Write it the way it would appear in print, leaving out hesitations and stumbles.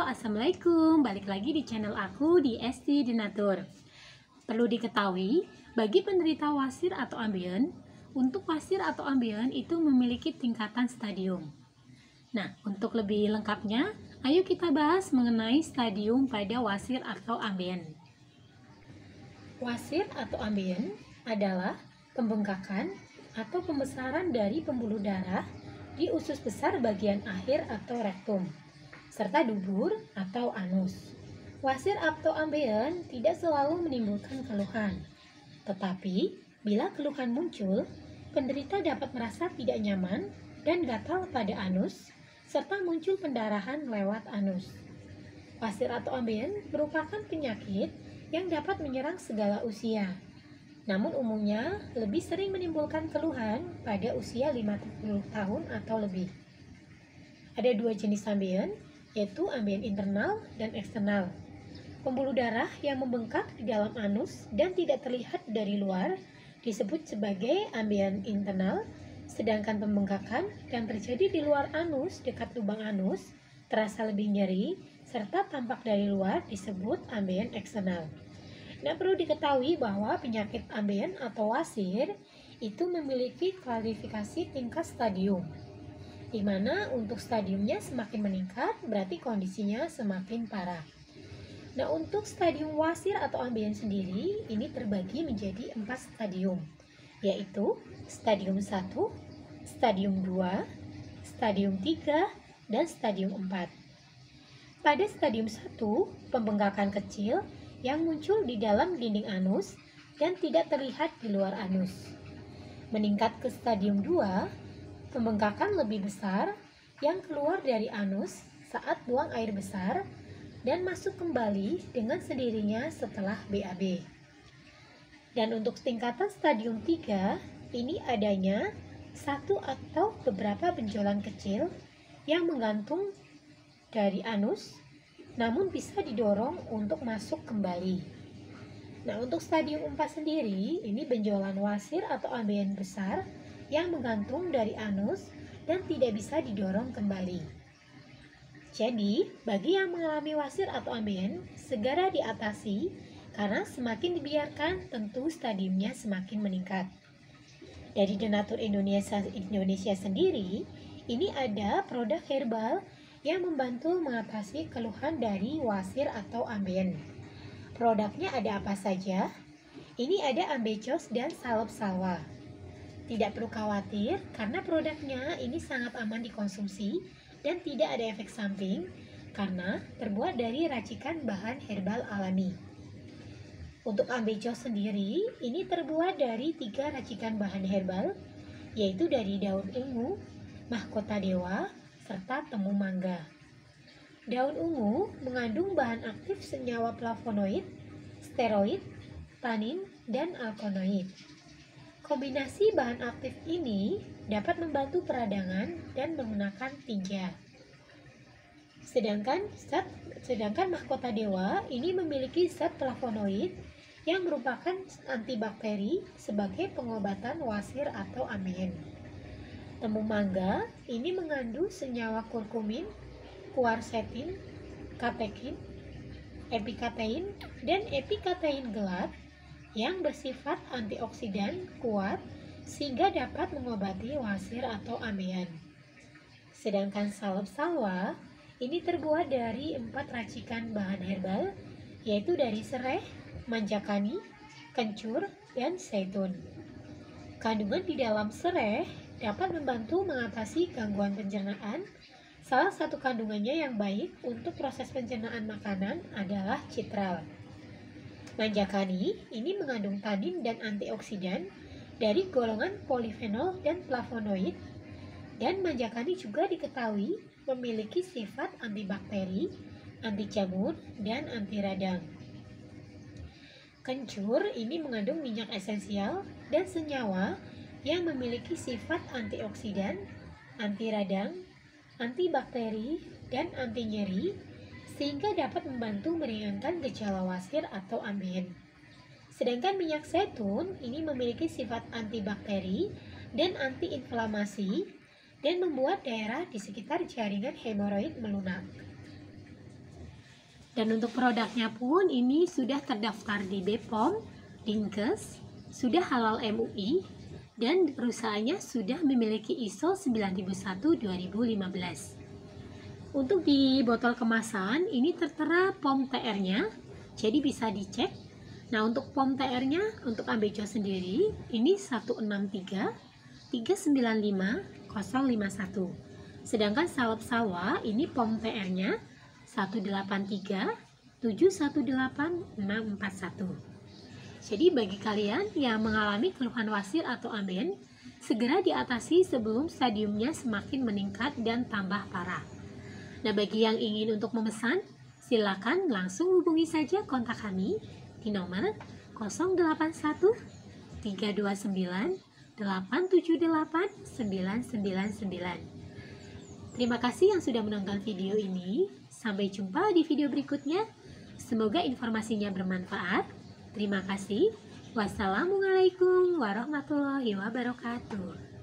Assalamualaikum. Balik lagi di channel aku di Esti Denatur. Perlu diketahui, bagi penderita wasir atau ambien, untuk wasir atau ambien itu memiliki tingkatan stadium. Nah, untuk lebih lengkapnya, ayo kita bahas mengenai stadium pada wasir atau ambien. Wasir atau ambien adalah pembengkakan atau pembesaran dari pembuluh darah di usus besar bagian akhir atau rektum, serta dubur atau anus. Wasir atau ambien tidak selalu menimbulkan keluhan, tetapi bila keluhan muncul, penderita dapat merasa tidak nyaman dan gatal pada anus, serta muncul pendarahan lewat anus. Wasir atau ambien merupakan penyakit yang dapat menyerang segala usia, namun umumnya lebih sering menimbulkan keluhan pada usia 50 tahun atau lebih. Ada dua jenis ambien, yaitu ambien internal dan eksternal. Pembuluh darah yang membengkak di dalam anus dan tidak terlihat dari luar disebut sebagai ambien internal, sedangkan pembengkakan yang terjadi di luar anus dekat lubang anus terasa lebih nyeri serta tampak dari luar disebut ambien eksternal. Nah, perlu diketahui bahwa penyakit ambien atau wasir itu memiliki klasifikasi tingkat stadium, di mana untuk stadiumnya semakin meningkat berarti kondisinya semakin parah. Nah, untuk stadium wasir atau ambien sendiri ini terbagi menjadi 4 stadium, yaitu stadium 1, stadium 2, stadium 3, dan stadium 4. Pada stadium 1, pembengkakan kecil yang muncul di dalam dinding anus dan tidak terlihat di luar anus. Meningkat ke stadium 2, pembengkakan lebih besar yang keluar dari anus saat buang air besar dan masuk kembali dengan sendirinya setelah BAB. Dan untuk tingkatan stadium 3, ini adanya satu atau beberapa benjolan kecil yang menggantung dari anus namun bisa didorong untuk masuk kembali. Nah, untuk stadium 4 sendiri, ini benjolan wasir atau ambien besar yang menggantung dari anus dan tidak bisa didorong kembali. Jadi, bagi yang mengalami wasir atau ambien, segera diatasi karena semakin dibiarkan tentu stadiumnya semakin meningkat. Dari Denatur Indonesia sendiri, ini ada produk herbal yang membantu mengatasi keluhan dari wasir atau ambien. Produknya ada apa saja? Ini ada ambecos dan salep salwa. Tidak perlu khawatir karena produknya ini sangat aman dikonsumsi dan tidak ada efek samping karena terbuat dari racikan bahan herbal alami. Untuk ambecos sendiri ini terbuat dari 3 racikan bahan herbal, yaitu dari daun ungu, mahkota dewa, serta temu mangga. Daun ungu mengandung bahan aktif senyawa flavonoid, steroid, tanin, dan alkaloid. Kombinasi bahan aktif ini dapat membantu peradangan dan menggunakan tinja. Sedangkan mahkota dewa ini memiliki zat flavonoid yang merupakan antibakteri sebagai pengobatan wasir atau ambien. Temu mangga ini mengandung senyawa kurkumin, kuarsetin, katekin, epikatein, dan epikatein gelap yang bersifat antioksidan kuat sehingga dapat mengobati wasir atau ambien. Sedangkan salep salwa ini terbuat dari 4 racikan bahan herbal, yaitu dari sereh, manjakani, kencur, dan zaitun. Kandungan di dalam sereh dapat membantu mengatasi gangguan pencernaan. Salah satu kandungannya yang baik untuk proses pencernaan makanan adalah citral. Manjakani ini mengandung tanin dan antioksidan dari golongan polifenol dan flavonoid, dan manjakani juga diketahui memiliki sifat antibakteri, anti jamur, dan anti radang. Kencur ini mengandung minyak esensial dan senyawa yang memiliki sifat antioksidan, anti radang, antibakteri, dan anti nyeri sehingga dapat membantu meringankan gejala wasir atau ambien. Sedangkan minyak zaitun ini memiliki sifat antibakteri dan antiinflamasi dan membuat daerah di sekitar jaringan hemoroid melunak. Dan untuk produknya pun ini sudah terdaftar di BPOM, Dinkes, sudah halal MUI, dan perusahaannya sudah memiliki ISO 9001:2015. Untuk di botol kemasan ini tertera POM TR-nya, jadi bisa dicek. Nah, untuk POM TR-nya untuk Ambejo sendiri ini 163-395-051. Sedangkan Salep Sawa ini POM TR-nya 183-718-641. Jadi bagi kalian yang mengalami keluhan wasir atau amben, segera diatasi sebelum stadiumnya semakin meningkat dan tambah parah. Nah, bagi yang ingin untuk memesan, silakan langsung hubungi saja kontak kami di nomor 081 329 878 999. Terima kasih yang sudah menonton video ini. Sampai jumpa di video berikutnya. Semoga informasinya bermanfaat. Terima kasih. Wassalamualaikum warahmatullahi wabarakatuh.